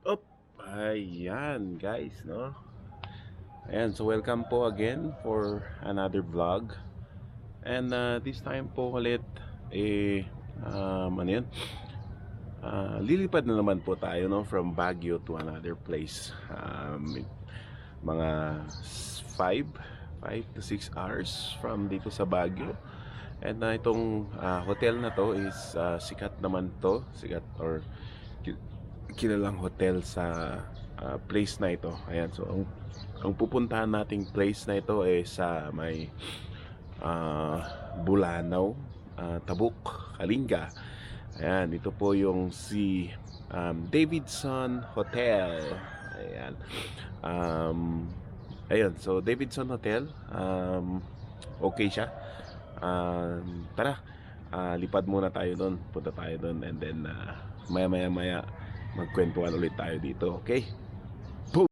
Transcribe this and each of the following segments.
Up, ayan guys, no? Ayan, so welcome po again for another vlog. And this time po ulit, ano yun? Lilipad na naman po tayo, no? From Baguio to another place. Mga 5 to 6 hours from dito sa Baguio. And itong hotel na to is sikat naman to. Sikat or kilalang hotel sa place na ito. Ayan, so ang pupuntahan nating place na ito ay sa may Bulanaw, Tabuk, Kalinga. Ayan, ito po yung si Davidson Hotel. Ayan. Um, Ayun, so Davidson Hotel, okay siya. Tara, lipad muna tayo doon. Punta tayo doon and then maya magkwentuhan ulit tayo dito, okay? Boom!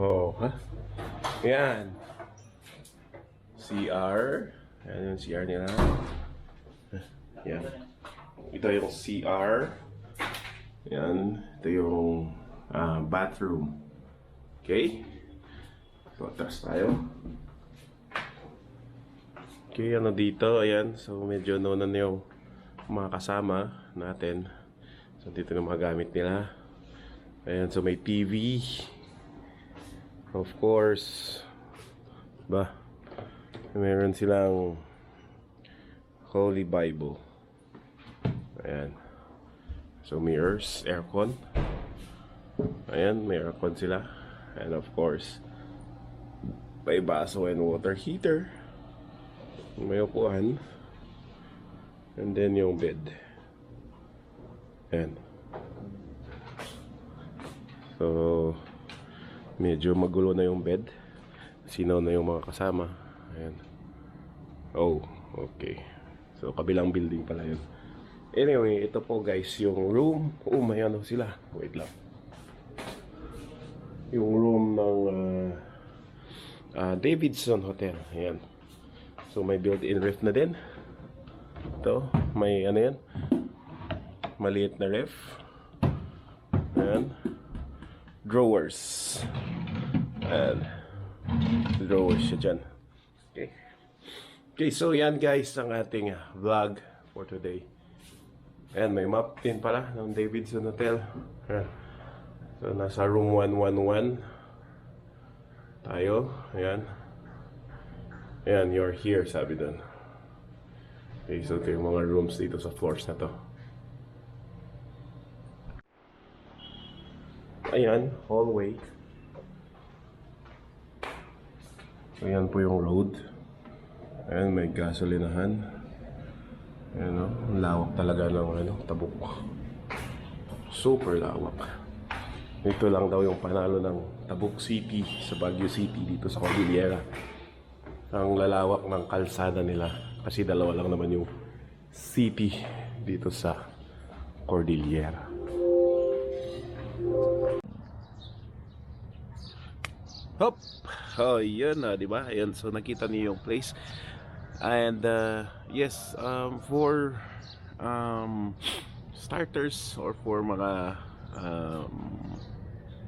Oh, ha? Yan. CR. Yan yung CR nila. Yan. Ito yung CR. Yan. Ito yung bathroom. Okay? So, atras tayo. Okay, ano dito? Ayan. So, medyo nauna na yung mga kasama natin. So, dito na mga gamit nila. Ayan. So, may TV. Of course. Ba? Meron silang Holy Bible. Ayan. So, mirrors, aircon. Ayan, may aircon sila. And of course, may baso and water heater. May upuan. And then yung bed. Ayan. So, medyo magulo na yung bed. Sinaw na yung mga kasama. Ayan. Oh, okay. So, kabilang building pala yun. Anyway, ito po guys, yung room. Oh, may ano sila. Wait lang. Yung room ng Davidson Hotel. Ayan. So, may built-in ref na din. Ito, may ano yan. Maliit na ref. Ayan. Drawers. Ayan. Drawers siya dyan. Okay. Okay, so yan guys ang ating vlog for today. Ayan, may map din pala ng Davidson Hotel. Ayan. So, nasa room 111 tayo. Ayan. Ayan, you're here, sabi doon. Okay, so ito yung mga rooms dito sa floors na to. Ayan, hallway. Ayan po yung road. Ayan, may gasolinahan. Ayan o, lawak talaga ng Tabuk. Super lawak. Ito lang daw yung panalo ng Tabuk City sa Baguio City dito sa Cordillera. Ang lalawak ng kalsada nila kasi dalawa lang naman yung city dito sa Cordillera. Hop! Oh, yun na, di ba? Ayun, so nakita niyo yung place. And yes, for starters or for mga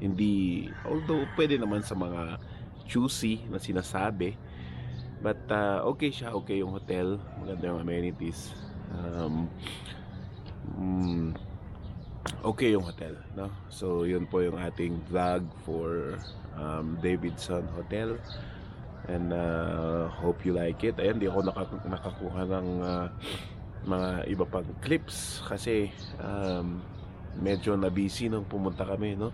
hindi, although pwede naman sa mga choosy na sinasabi, but okay siya, okay yung hotel, maganda yung amenities, okay yung hotel, no? So yun po yung ating vlog for Davidson Hotel, and hope you like it. Ayan, di ako nakakuha ng mga iba pang clips kasi medyo na busy nung pumunta kami, no?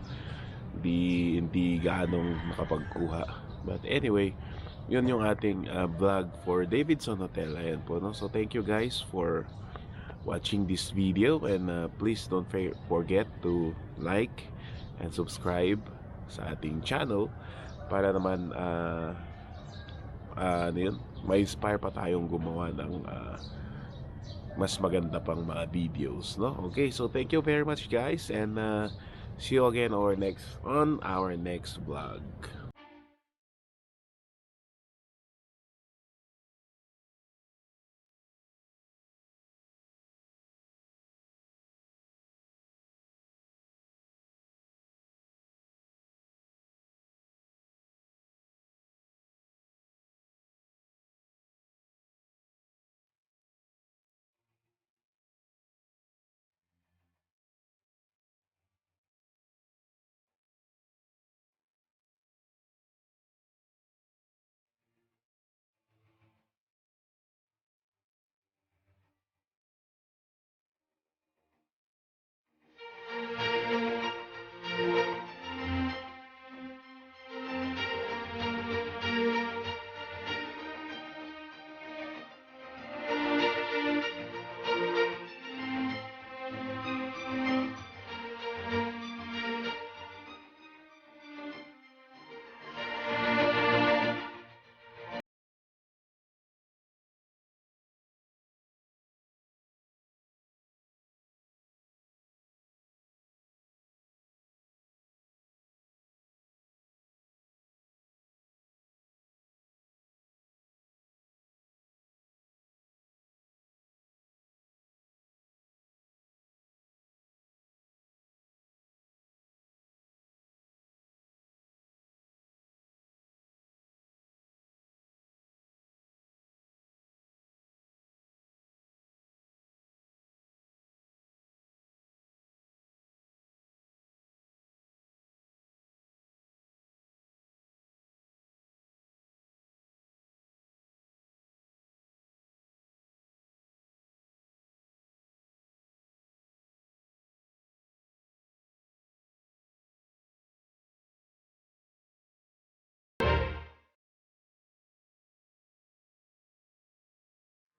Hindi gaanong nakapagkuha, but anyway, yun yung ating vlog for Davidson Hotel. Ayan po, no? So thank you guys for watching this video, and please don't forget to like and subscribe sa ating channel para naman ma-inspire pa tayong gumawa ng mas maganda pang mga videos, no? Okay, so thank you very much guys, and see you again on our next vlog.